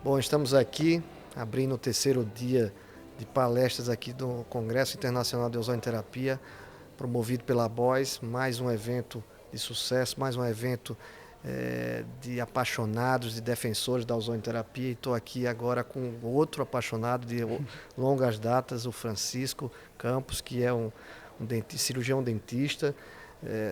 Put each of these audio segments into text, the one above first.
Bom, estamos aqui abrindo o terceiro dia de palestras aqui do Congresso Internacional de Ozonoterapia, promovido pela BOIS, mais um evento de sucesso, mais um evento de apaixonados, de defensores da ozonoterapia. E estou aqui agora com outro apaixonado de longas datas, o Francisco Campos, que é um cirurgião dentista,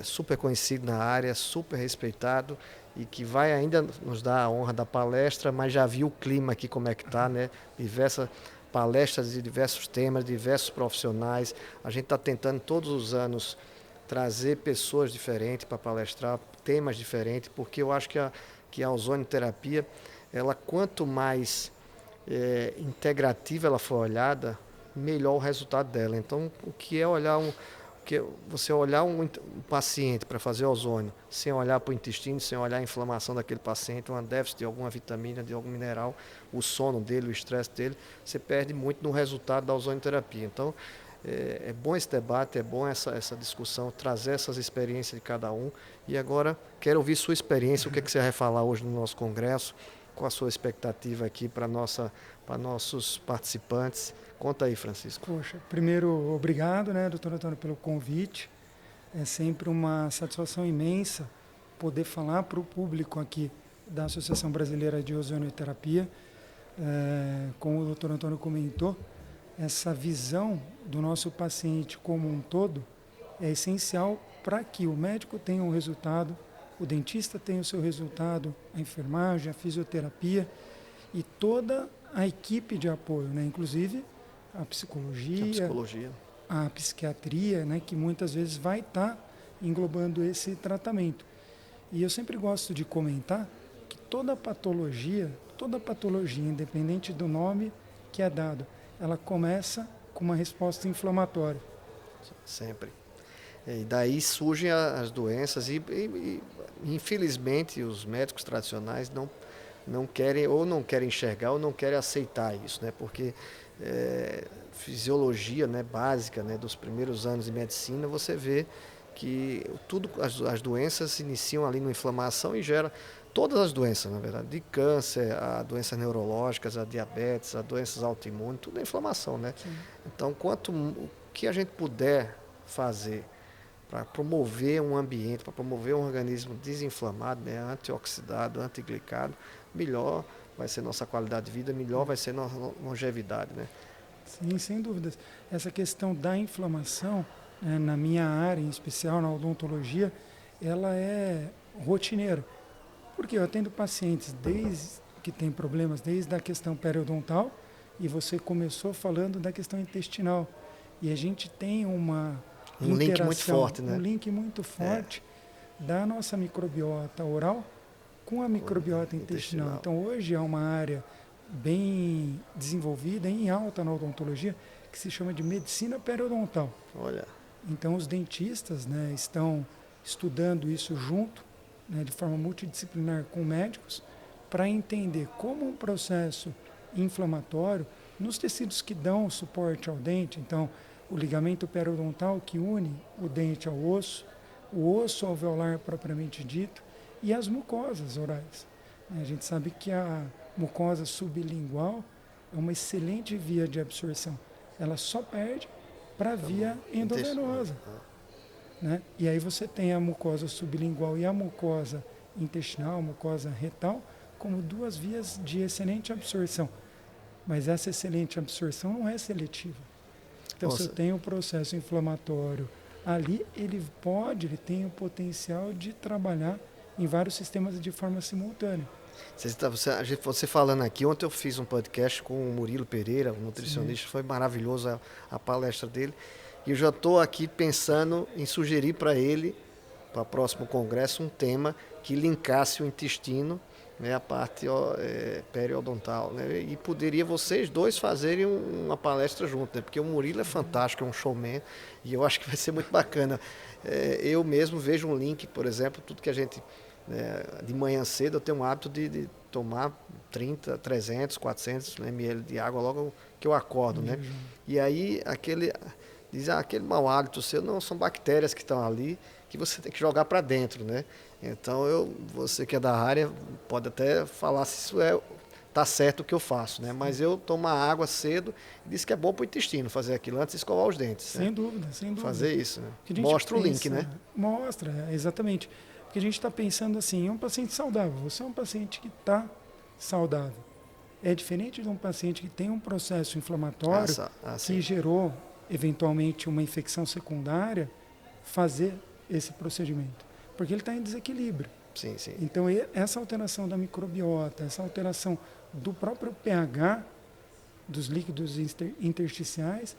super conhecido na área, super respeitado e que vai ainda nos dar a honra da palestra, mas já viu o clima aqui como é que está, né? Diversas palestras de diversos temas, diversos profissionais. A gente está tentando todos os anos trazer pessoas diferentes para palestrar, temas diferentes, porque eu acho que a ozonoterapia, ela quanto mais integrativa ela for olhada, melhor o resultado dela. Então, o que é olhar porque você olhar um paciente para fazer ozônio, sem olhar para o intestino, sem olhar a inflamação daquele paciente, uma déficit de alguma vitamina, de algum mineral, o sono dele, o estresse dele, você perde muito no resultado da ozonoterapia. Então, é bom esse debate, é bom essa discussão, trazer essas experiências de cada um. E agora, quero ouvir sua experiência, o que você vai falar hoje no nosso congresso, qual a sua expectativa aqui para nossos participantes. Conta aí, Francisco. Poxa, primeiro, obrigado, doutor Antônio, pelo convite. É sempre uma satisfação imensa poder falar para o público aqui da Associação Brasileira de Ozonoterapia. Como o doutor Antônio comentou, essa visão do nosso paciente como um todo é essencial para que o médico tenha um resultado, o dentista tenha o seu resultado, a enfermagem, a fisioterapia e toda a equipe de apoio, inclusive a psicologia, a psiquiatria, que muitas vezes vai estar englobando esse tratamento. E eu sempre gosto de comentar que toda patologia, independente do nome que é dado, ela começa com uma resposta inflamatória. Sempre. E daí surgem as doenças e infelizmente os médicos tradicionais não querem enxergar ou não querem aceitar isso, porque fisiologia básica dos primeiros anos de medicina, você vê que as doenças se iniciam ali na inflamação e gera todas as doenças, na verdade, de câncer, a doenças neurológicas, a diabetes, a doenças autoimunes, tudo é inflamação, Sim. Então, o que a gente puder fazer para promover um ambiente, para promover um organismo desinflamado, antioxidado, antiglicado, melhor vai ser nossa qualidade de vida, melhor vai ser nossa longevidade, Sim, sem dúvidas. Essa questão da inflamação, na minha área, em especial na odontologia, ela é rotineira. Porque eu atendo pacientes que têm problemas desde a questão periodontal, e você começou falando da questão intestinal. E a gente tem um link muito forte, um link muito forte da nossa microbiota oral com a microbiota intestinal. Então, hoje é uma área bem desenvolvida, em alta na odontologia, que se chama de medicina periodontal. Olha. Então, os dentistas estão estudando isso junto, de forma multidisciplinar com médicos, para entender como um processo inflamatório nos tecidos que dão suporte ao dente. Então, o ligamento periodontal que une o dente ao osso, o osso alveolar propriamente dito, e as mucosas orais. A gente sabe que a mucosa sublingual é uma excelente via de absorção. Ela só perde para a via endovenosa. E aí você tem a mucosa sublingual e a mucosa intestinal, a mucosa retal, como duas vias de excelente absorção. Mas essa excelente absorção não é seletiva. Então, se eu tenho um processo inflamatório ali, ele tem o potencial de trabalhar em vários sistemas de forma simultânea. Você falando aqui, ontem eu fiz um podcast com o Murilo Pereira, um nutricionista. Sim. Foi maravilhoso a palestra dele. E eu já estou aqui pensando em sugerir para ele, para o próximo congresso, um tema que linkasse o intestino, a parte periodontal. E poderia vocês dois fazerem uma palestra junto, porque o Murilo é fantástico, é um showman, e eu acho que vai ser muito bacana. Eu mesmo vejo um link, por exemplo, tudo que a gente... de manhã cedo eu tenho um hábito de tomar 30, 300, 400 ml de água logo que eu acordo, E aí aquele mau hálito seu, não, são bactérias que estão ali, que você tem que jogar para dentro, Então, você que é da área, pode até falar se isso tá certo o que eu faço, né? Mas eu tomo a água cedo e diz que é bom para o intestino fazer aquilo antes de escovar os dentes. Sem né? dúvida, sem dúvida. Fazer isso, né? Que a gente Mostra o link, pensa, né? Mostra, exatamente. Porque a gente está pensando assim, é um paciente saudável, você é um paciente que está saudável. É diferente de um paciente que tem um processo inflamatório que gerou, eventualmente, uma infecção secundária, fazer esse procedimento. Porque ele está em desequilíbrio. Sim, sim. Então, essa alteração da microbiota, essa alteração do próprio pH dos líquidos intersticiais,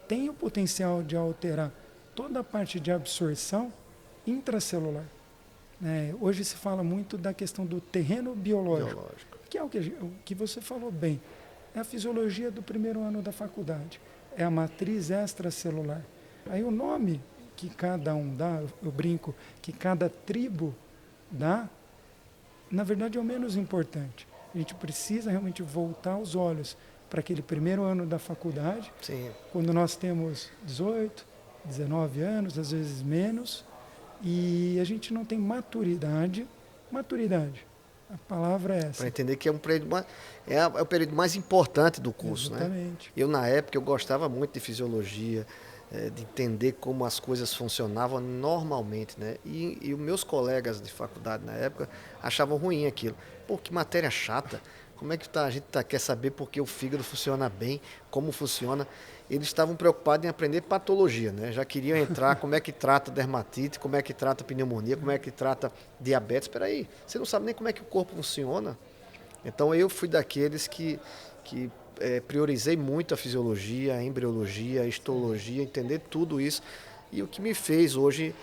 tem o potencial de alterar toda a parte de absorção intracelular. Hoje se fala muito da questão do terreno biológico. Que é o que você falou bem. É a fisiologia do primeiro ano da faculdade. É a matriz extracelular. Aí o nome que cada um dá, eu brinco, que cada tribo dá, na verdade é o menos importante. A gente precisa realmente voltar os olhos para aquele primeiro ano da faculdade, Sim. quando nós temos 18, 19 anos, às vezes menos, e a gente não tem maturidade. A palavra é essa. Para entender que é um período é o período mais importante do curso. Exatamente. Né? Eu, na época, eu gostava muito de fisiologia, de entender como as coisas funcionavam normalmente. Né? E os meus colegas de faculdade, na época, achavam ruim aquilo. Pô, que matéria chata. Como é que a gente quer saber por que o fígado funciona bem, como funciona? Eles estavam preocupados em aprender patologia, né? Já queriam entrar, como é que trata dermatite, como é que trata pneumonia, como é que trata diabetes. Espera aí, você não sabe nem como é que o corpo funciona. Então eu fui daqueles que priorizei muito a fisiologia, a embriologia, a histologia, entender tudo isso. E o que me fez hoje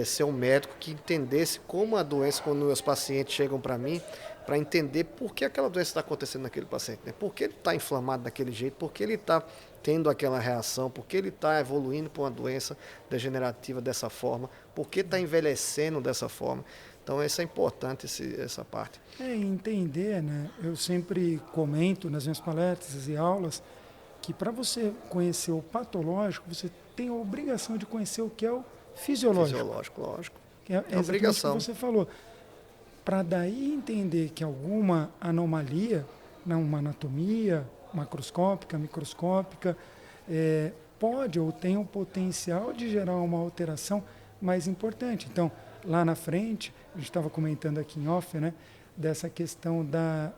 ser um médico que entendesse como a doença, quando meus pacientes chegam para mim, para entender por que aquela doença está acontecendo naquele paciente, né? Por que ele está inflamado daquele jeito, por que ele está tendo aquela reação, por que ele está evoluindo para uma doença degenerativa dessa forma, por que está envelhecendo dessa forma. Então, isso é importante, essa parte. Entender, né? Eu sempre comento nas minhas palestras e aulas que para você conhecer o patológico, você tem a obrigação de conhecer o que é o fisiológico. Fisiológico, lógico. Que é obrigação. O que você falou. Para daí entender que alguma anomalia, uma anatomia macroscópica, microscópica, pode ou tem o potencial de gerar uma alteração mais importante. Então, lá na frente, a gente estava comentando aqui em off, né, dessa questão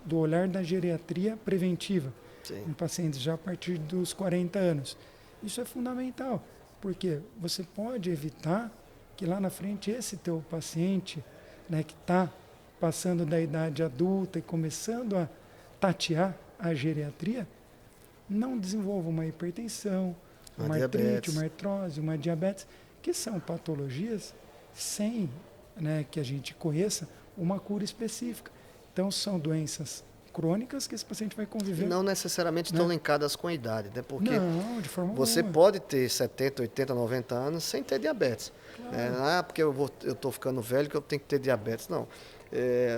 do olhar da geriatria preventiva. Sim. Em pacientes já a partir dos 40 anos. Isso é fundamental, porque você pode evitar que lá na frente esse teu paciente, né, que está passando da idade adulta e começando a tatear a geriatria, não desenvolva uma hipertensão, uma artrite, uma artrose, uma diabetes, que são patologias sem, né, que a gente conheça uma cura específica. Então, são doenças crônicas que esse paciente vai conviver. E não necessariamente estão linkadas com a idade, né? Porque não, de forma você alguma. pode ter 70, 80, 90 anos sem ter diabetes. Claro. Não é porque eu estou ficando velho que eu tenho que ter diabetes, não.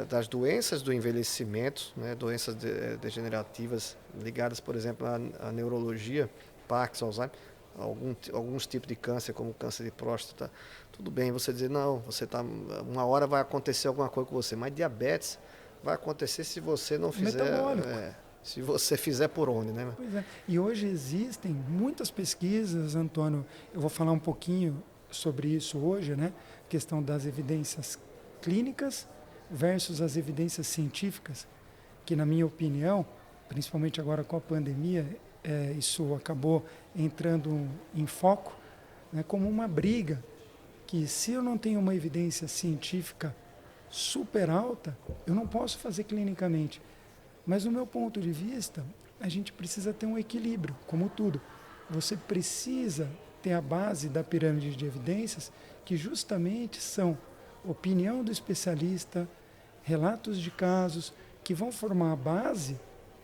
Das doenças do envelhecimento, né, doenças degenerativas ligadas, por exemplo, à neurologia, Parkinson, Alzheimer, alguns tipos de câncer, como câncer de próstata, tudo bem você dizer, não, uma hora vai acontecer alguma coisa com você, mas diabetes vai acontecer se você não fizer, se você fizer por onde, né? Pois é. E hoje existem muitas pesquisas, Antônio, eu vou falar um pouquinho sobre isso hoje, né? A questão das evidências clínicas versus as evidências científicas, que na minha opinião, principalmente agora com a pandemia, isso acabou entrando em foco, né, como uma briga, que se eu não tenho uma evidência científica super alta, eu não posso fazer clinicamente. Mas do meu ponto de vista, a gente precisa ter um equilíbrio, como tudo. Você precisa ter a base da pirâmide de evidências, que justamente são opinião do especialista, relatos de casos, que vão formar a base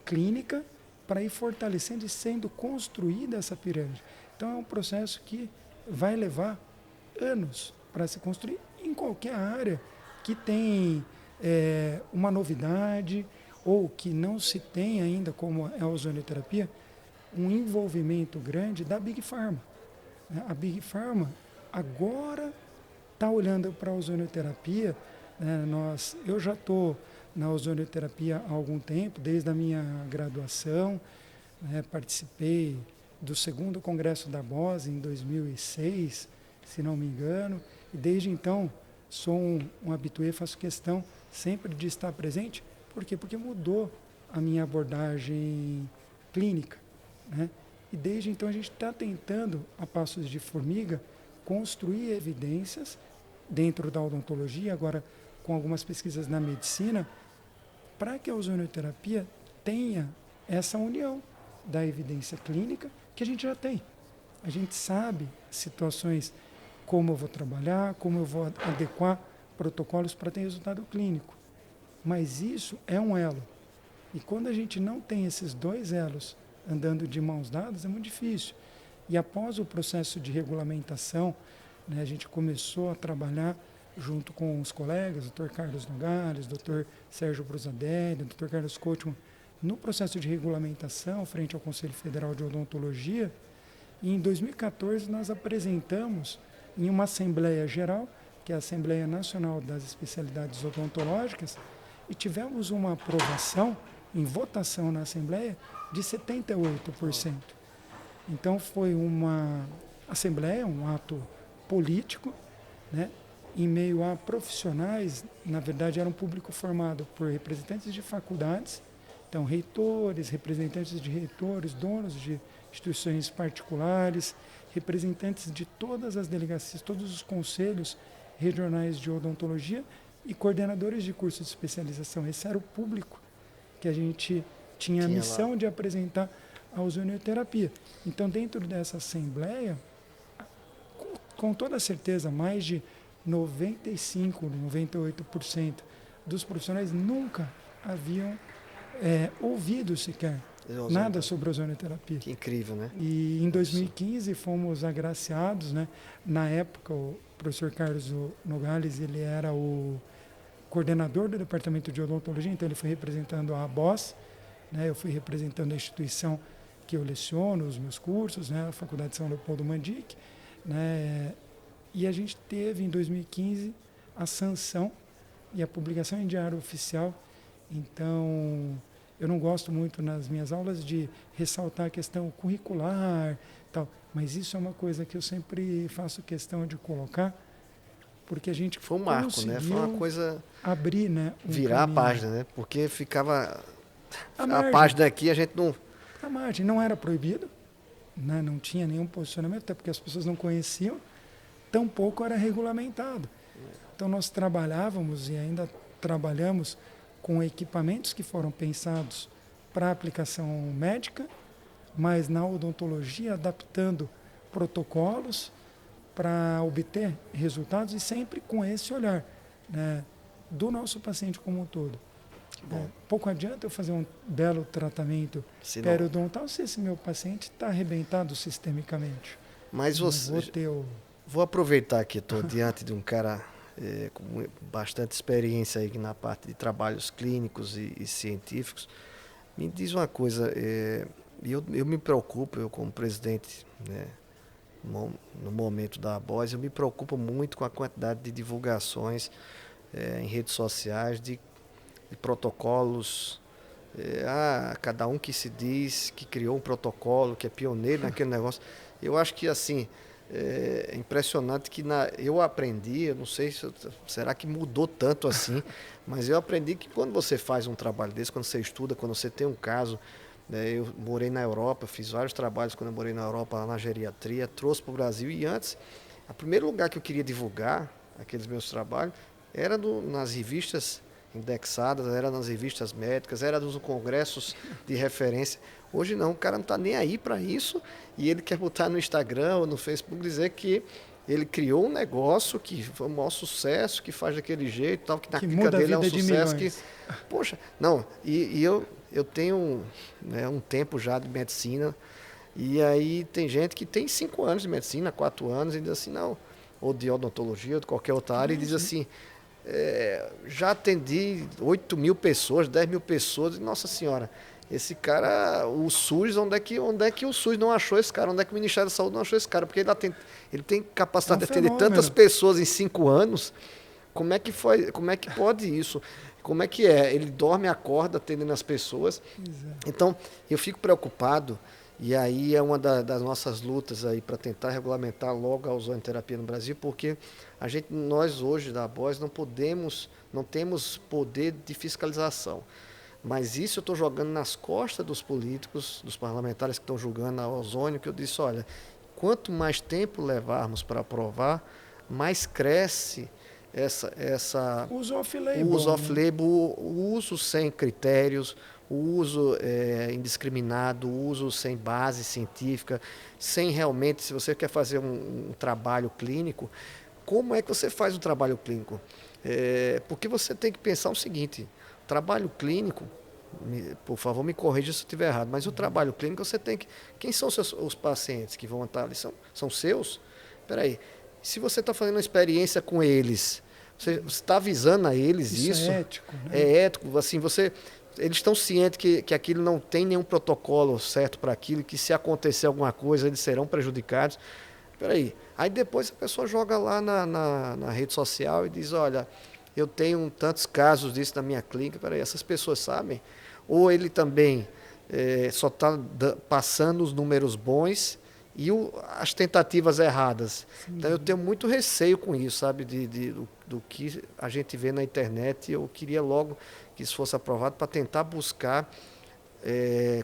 clínica para ir fortalecendo e sendo construída essa pirâmide. Então é um processo que vai levar anos para se construir em qualquer área que tem uma novidade ou que não se tem ainda, como é a ozonioterapia, um envolvimento grande da Big Pharma. A Big Pharma agora está olhando para a ozonioterapia. Eu já estou na ozonioterapia há algum tempo, desde a minha graduação, né, participei do segundo congresso da BOS em 2006, se não me engano, e desde então sou um habitué, faço questão sempre de estar presente. Por quê? Porque mudou a minha abordagem clínica, né? E desde então a gente está tentando, a passos de formiga, construir evidências dentro da odontologia, agora com algumas pesquisas na medicina, para que a ozonioterapia tenha essa união da evidência clínica que a gente já tem. A gente sabe situações, como eu vou trabalhar, como eu vou adequar protocolos para ter resultado clínico. Mas isso é um elo. E quando a gente não tem esses dois elos andando de mãos dadas, é muito difícil. E após o processo de regulamentação, né, a gente começou a trabalhar junto com os colegas, Dr. Carlos Nogales, Dr. Sérgio Brusadelli, Dr. Carlos Coutinho, no processo de regulamentação frente ao Conselho Federal de Odontologia. E em 2014 nós apresentamos em uma Assembleia Geral, que é a Assembleia Nacional das Especialidades Odontológicas, e tivemos uma aprovação em votação na Assembleia de 78%. Então foi uma Assembleia, um ato político, né, em meio a profissionais, na verdade era um público formado por representantes de faculdades, então reitores, representantes de reitores, donos de instituições particulares, representantes de todas as delegacias, todos os conselhos regionais de odontologia e coordenadores de cursos de especialização. Esse era o público que a gente tinha a missão lá de apresentar a ozonioterapia. Então, dentro dessa assembleia, com toda certeza, mais de 95%, 98% dos profissionais nunca haviam ouvido sequer nada sobre ozonioterapia. Que incrível, né? E em 2015 fomos agraciados, né? Na época, o professor Carlos Nogales, ele era o coordenador do departamento de odontologia, então ele foi representando a ABOS, né? Eu fui representando a instituição que eu leciono, os meus cursos, né? A Faculdade São Leopoldo Mandic, né? E a gente teve em 2015 a sanção e a publicação em diário oficial. Então, eu não gosto muito nas minhas aulas de ressaltar a questão curricular, tal, mas isso é uma coisa que eu sempre faço questão de colocar, porque a gente foi um marco, né? Foi uma coisa abrir, né, virar caminho. A página, né? Porque ficava a página aqui, a gente não a margem não era proibido, né? Não tinha nenhum posicionamento, até porque as pessoas não conheciam, tampouco era regulamentado. Então nós trabalhávamos e ainda trabalhamos com equipamentos que foram pensados para aplicação médica, mas na odontologia adaptando protocolos para obter resultados e sempre com esse olhar, né, do nosso paciente como um todo. Pouco adianta eu fazer um belo tratamento periodontal se esse meu paciente está arrebentado sistemicamente. Mas vou aproveitar que estou diante de um cara com bastante experiência aí na parte de trabalhos clínicos e científicos. Me diz uma coisa, eu me preocupo, eu como presidente, né, no momento da ABOS, eu me preocupo muito com a quantidade de divulgações em redes sociais, de protocolos, cada um que se diz que criou um protocolo, que é pioneiro naquele negócio. Eu acho que assim, é impressionante que eu aprendi, eu não sei será que mudou tanto assim, mas eu aprendi que quando você faz um trabalho desse, quando você estuda, quando você tem um caso, né, eu morei na Europa, fiz vários trabalhos quando eu morei na Europa, lá na geriatria, trouxe para o Brasil e antes, o primeiro lugar que eu queria divulgar aqueles meus trabalhos era nas revistas indexadas, era nas revistas médicas, era nos congressos de referência. Hoje não, o cara não está nem aí para isso e ele quer botar no Instagram ou no Facebook dizer que ele criou um negócio que foi um maior sucesso, que faz daquele jeito, tal, que na clínica dele é um sucesso. Poxa, não, e eu tenho, né, um tempo já de medicina e aí tem gente que tem 5 anos de medicina, 4 anos e diz assim, não, ou de odontologia, ou de qualquer outra área, e diz assim, já atendi 8 mil pessoas, 10 mil pessoas, e nossa senhora, esse cara, o SUS, onde é que o SUS não achou esse cara? Onde é que o Ministério da Saúde não achou esse cara? Porque ele tem capacidade de atender tantas pessoas em 5 anos. Como é que pode isso? como é que é? Ele dorme, acorda, atendendo as pessoas. Exato. Então, eu fico preocupado, e aí é uma das nossas lutas aí para tentar regulamentar logo a ozonoterapia no Brasil, porque nós hoje da ABOS não temos poder de fiscalização. Mas isso eu estou jogando nas costas dos políticos, dos parlamentares que estão julgando a ozônio, que eu disse, olha, quanto mais tempo levarmos para aprovar, mais cresce O uso off-label. o uso off-label, o uso sem critérios, o uso indiscriminado, o uso sem base científica, sem realmente, se você quer fazer um trabalho clínico, como é que você faz um trabalho clínico? Porque você tem que pensar o seguinte, trabalho clínico, por favor me corrija se eu estiver errado, mas o trabalho clínico você tem que... Quem são os pacientes que vão estar ali? São seus? Espera aí, se você está fazendo uma experiência com eles, você está avisando a eles isso? É ético, né? É ético, assim, eles estão cientes que aquilo não tem nenhum protocolo certo para aquilo, que se acontecer alguma coisa eles serão prejudicados. Espera aí depois a pessoa joga lá na rede social e diz, olha, eu tenho tantos casos disso na minha clínica. Espera aí, essas pessoas sabem? Ou ele também só está passando os números bons e as tentativas erradas. Sim. Então eu tenho muito receio com isso, sabe, do que a gente vê na internet. Eu queria logo que isso fosse aprovado para tentar buscar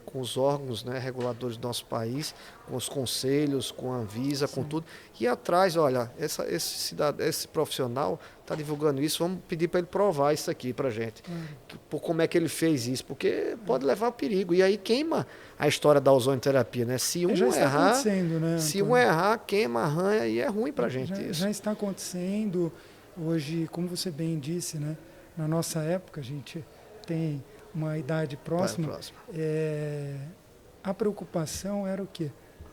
com os órgãos, né, reguladores do nosso país, com os conselhos, com a Anvisa, sim, com tudo, e atrás, olha, esse profissional está divulgando isso, vamos pedir para ele provar isso aqui para a gente, por como é que ele fez isso, porque pode levar a perigo, e aí queima a história da ozonoterapia, né? Se um errar, né, se um errar, queima, arranha, e é ruim para a gente isso. Já está acontecendo, hoje, como você bem disse, né, na nossa época, a gente tem uma idade próxima, a preocupação era o quê?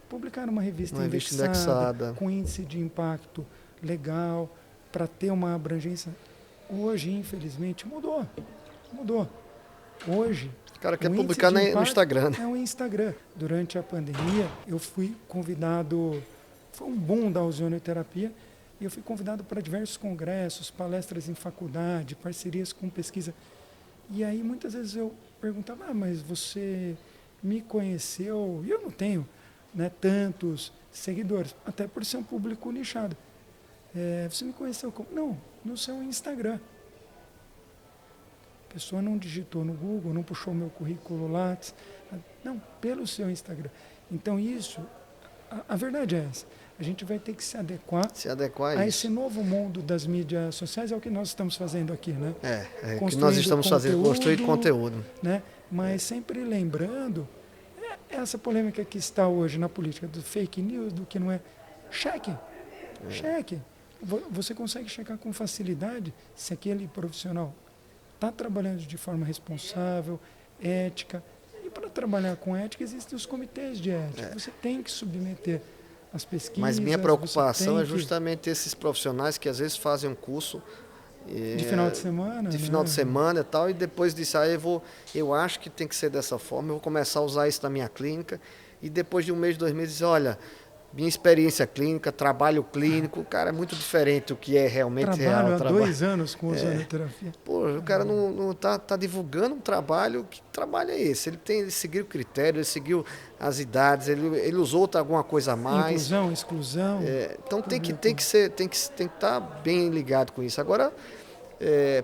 Publicar uma revista indexada, com índice de impacto legal, para ter uma abrangência. Hoje, infelizmente, mudou. Hoje, o cara quer publicar no Instagram. É o Instagram. Durante a pandemia, eu fui convidado, foi um boom da ozonoterapia, e eu fui convidado para diversos congressos, palestras em faculdade, parcerias com pesquisa. E aí, muitas vezes eu perguntava, mas você me conheceu? E eu não tenho, né, tantos seguidores, até por ser um público nichado. Você me conheceu como? Não, no seu Instagram. A pessoa não digitou no Google, não puxou meu currículo Lattes. Não, pelo seu Instagram. Então, isso, a verdade é essa. A gente vai ter que se adequar a esse novo mundo das mídias sociais. É o que nós estamos fazendo aqui, né? O que nós estamos fazendo, construir conteúdo. Né? Mas sempre lembrando, essa polêmica que está hoje na política, do fake news, do que não é. Cheque. Você consegue checar com facilidade se aquele profissional está trabalhando de forma responsável, ética. E para trabalhar com ética, existem os comitês de ética. Você tem que submeter as pesquisas. Mas minha preocupação é justamente esses profissionais que às vezes fazem um curso de final de semana. Final de semana e tal, e depois disso eu acho que tem que ser dessa forma, eu vou começar a usar isso na minha clínica, e depois de um mês, 2 meses, olha, minha experiência clínica, trabalho clínico, cara, é muito diferente do que é realmente real. Trabalho há 2 anos com ozonoterapia. O cara não tá divulgando um trabalho. Que trabalho é esse? Ele seguiu o critério, ele seguiu as idades, ele usou alguma coisa a mais. Inclusão, exclusão. Então tem que estar bem ligado com isso. Agora,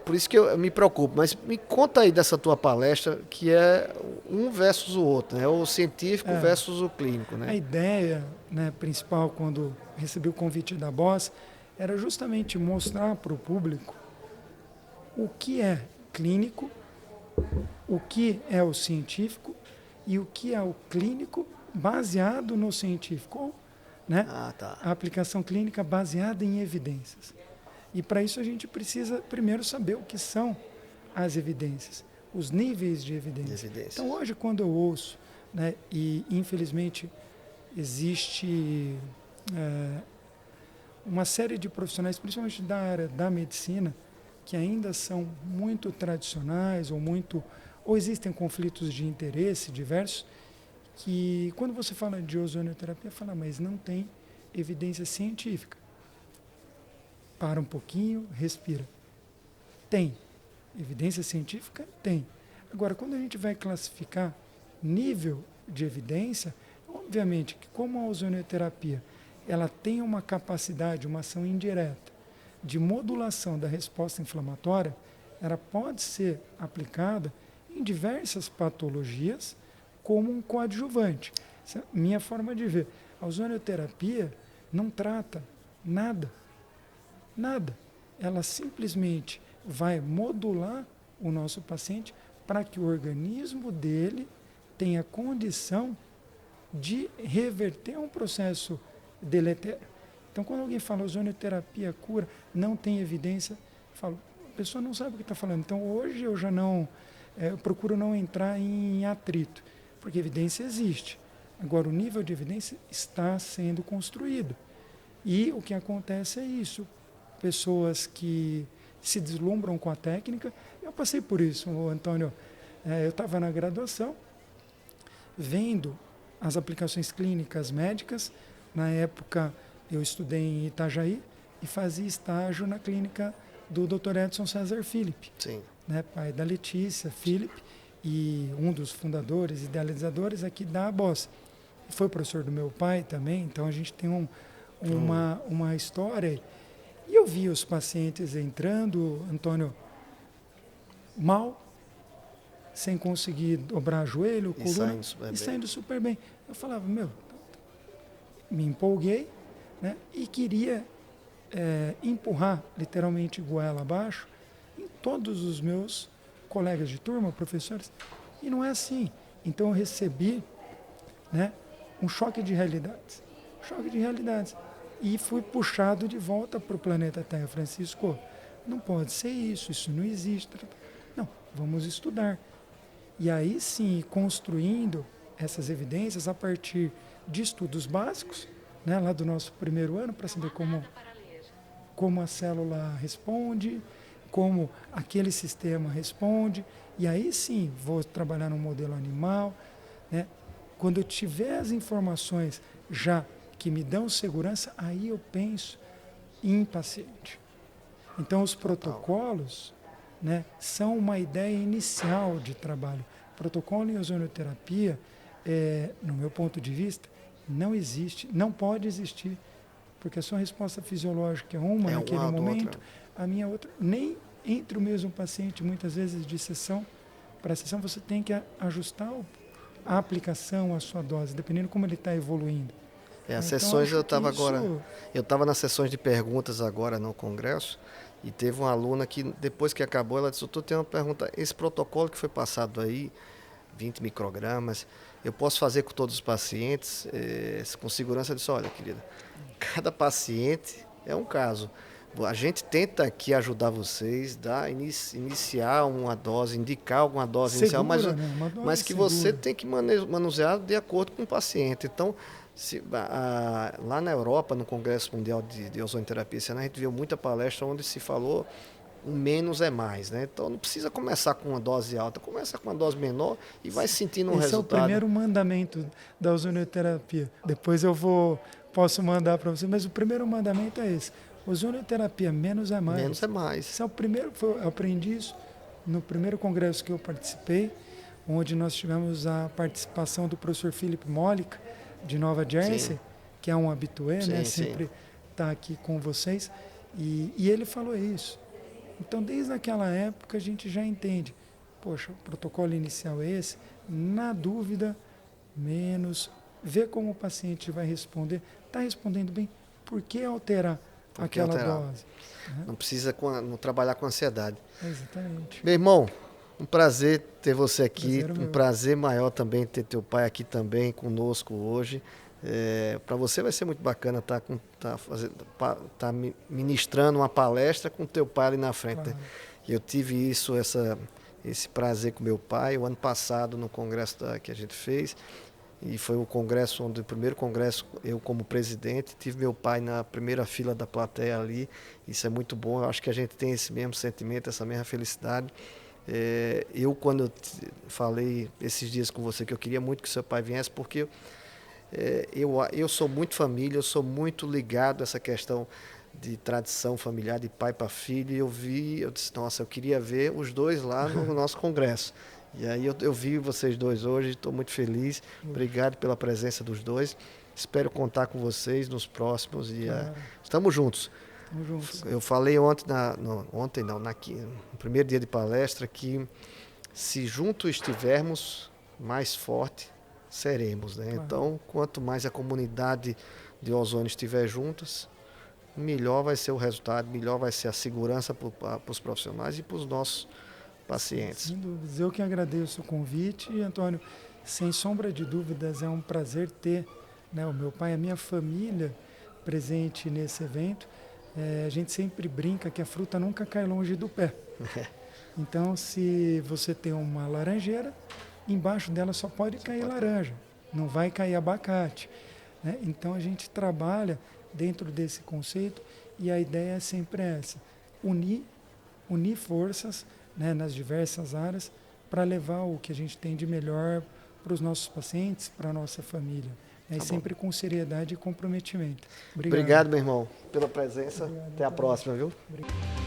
por isso que eu me preocupo. Mas me conta aí dessa tua palestra, que é um versus o outro, né? O científico versus o clínico, né? A ideia, né, principal, quando recebi o convite da BOS, era justamente mostrar para o público o que é clínico, o que é o científico e o que é o clínico baseado no científico, né? A aplicação clínica baseada em evidências. E para isso a gente precisa primeiro saber o que são as evidências, os níveis de evidência. Então hoje, quando eu ouço, né, e infelizmente existe uma série de profissionais, principalmente da área da medicina, que ainda são muito tradicionais ou existem conflitos de interesse diversos, que quando você fala de ozonoterapia, fala, mas não tem evidência científica. Para um pouquinho, respira. Tem. Evidência científica tem. Agora, quando a gente vai classificar nível de evidência, obviamente que como a ozonioterapia ela tem uma capacidade, uma ação indireta de modulação da resposta inflamatória, ela pode ser aplicada em diversas patologias como um coadjuvante. Essa é a minha forma de ver. A ozonioterapia não trata nada. Nada. Ela simplesmente vai modular o nosso paciente para que o organismo dele tenha condição de reverter um processo deletério. Então, quando alguém fala ozonioterapia cura, não tem evidência, eu falo, a pessoa não sabe o que está falando. Então, hoje eu já não, eu procuro não entrar em atrito, porque evidência existe. Agora, o nível de evidência está sendo construído. E o que acontece é isso. Pessoas que se deslumbram com a técnica. Eu passei por isso, Antônio. Eu estava na graduação, vendo as aplicações clínicas médicas. Na época, eu estudei em Itajaí e fazia estágio na clínica do Dr. Edson César Philippe, né, pai da Letícia Philippe e um dos fundadores, idealizadores aqui da ABOS. Foi professor do meu pai também, então a gente tem uma história. E eu vi os pacientes entrando, Antônio, mal, sem conseguir dobrar joelho, coluna, e saindo super bem. Eu falava, me empolguei, né, e queria empurrar, literalmente, goela abaixo, em todos os meus colegas de turma, professores, e não é assim. Então eu recebi, né, um choque de realidades. E fui puxado de volta para o planeta Terra. Francisco, não pode ser isso, isso não existe. Não, vamos estudar. E aí sim, construindo essas evidências a partir de estudos básicos, né, lá do nosso primeiro ano, para saber como a célula responde, como aquele sistema responde. E aí sim, vou trabalhar no modelo animal, né? Quando eu tiver as informações já que me dão segurança, aí eu penso em paciente. Então, os protocolos, né, são uma ideia inicial de trabalho. Protocolo em ozonioterapia, no meu ponto de vista, não existe, não pode existir, porque a sua resposta fisiológica é uma naquele momento, a minha outra, nem entre o mesmo paciente, muitas vezes de sessão para sessão, você tem que ajustar a aplicação, a sua dose, dependendo como ele está evoluindo. As sessões eu estava nas sessões de perguntas agora no congresso e teve uma aluna que depois que acabou ela disse, eu estou tendo uma pergunta, esse protocolo que foi passado aí, 20 microgramas, eu posso fazer com todos os pacientes com segurança? Eu disse, olha querida, cada paciente é um caso. A gente tenta aqui ajudar vocês, iniciar uma dose, indicar alguma dose segura, inicial, né? mas que segura. Você tem que manusear de acordo com o paciente. Então, lá na Europa, no Congresso Mundial de Ozonioterapia, a gente viu muita palestra onde se falou o menos é mais, né? Então não precisa começar com uma dose alta, começa com uma dose menor e vai sentindo um resultado. Esse é o primeiro mandamento da ozonioterapia. Depois posso mandar para você, mas o primeiro mandamento é esse. Ozonioterapia, menos é mais. Menos é mais. Esse é o primeiro, eu aprendi isso no primeiro congresso que eu participei, onde nós tivemos a participação do professor Philip Mollick, de Nova Jersey, que é um habitué, né? Sempre está aqui com vocês. E ele falou isso. Então, desde aquela época, a gente já entende. Poxa, o protocolo inicial é esse. Na dúvida, menos. Ver como o paciente vai responder. Está respondendo bem? Por que alterar aquela dose? Né? Não precisa não trabalhar com ansiedade. Exatamente. Meu irmão, um prazer ter você aqui. Um prazer maior também ter teu pai aqui também conosco hoje. Para você vai ser muito bacana estar ministrando uma palestra com teu pai ali na frente. Claro. Né? Eu tive esse prazer com meu pai o ano passado no congresso que a gente fez, e foi o primeiro congresso, eu como presidente, tive meu pai na primeira fila da plateia ali. Isso é muito bom, eu acho que a gente tem esse mesmo sentimento, essa mesma felicidade. Quando eu falei esses dias com você que eu queria muito que seu pai viesse, porque eu sou muito família, eu sou muito ligado a essa questão de tradição familiar, de pai para filho, e eu disse, nossa, eu queria ver os dois lá no nosso congresso. E aí eu vi vocês dois hoje, estou muito feliz. Obrigado pela presença dos dois. Espero contar com vocês nos próximos e estamos juntos. Estamos juntos. Eu falei ontem, no primeiro dia de palestra, que se juntos estivermos, mais forte seremos, né? Então, quanto mais a comunidade de ozônio estiver juntas, melhor vai ser o resultado, melhor vai ser a segurança para os profissionais e para os nossos pacientes. Sem dúvidas. Eu que agradeço o convite, Antônio. Sem sombra de dúvidas, é um prazer ter, né, o meu pai e a minha família presente nesse evento. A gente sempre brinca que a fruta nunca cai longe do pé. Então, se você tem uma laranjeira, embaixo dela só pode cair laranja, não vai cair abacate, né? Então, a gente trabalha dentro desse conceito e a ideia é sempre essa: unir forças, né, nas diversas áreas para levar o que a gente tem de melhor para os nossos pacientes, para a nossa família. E sempre com seriedade e comprometimento. Obrigado, meu irmão, pela presença. Obrigado, até a próxima, viu? Obrigado.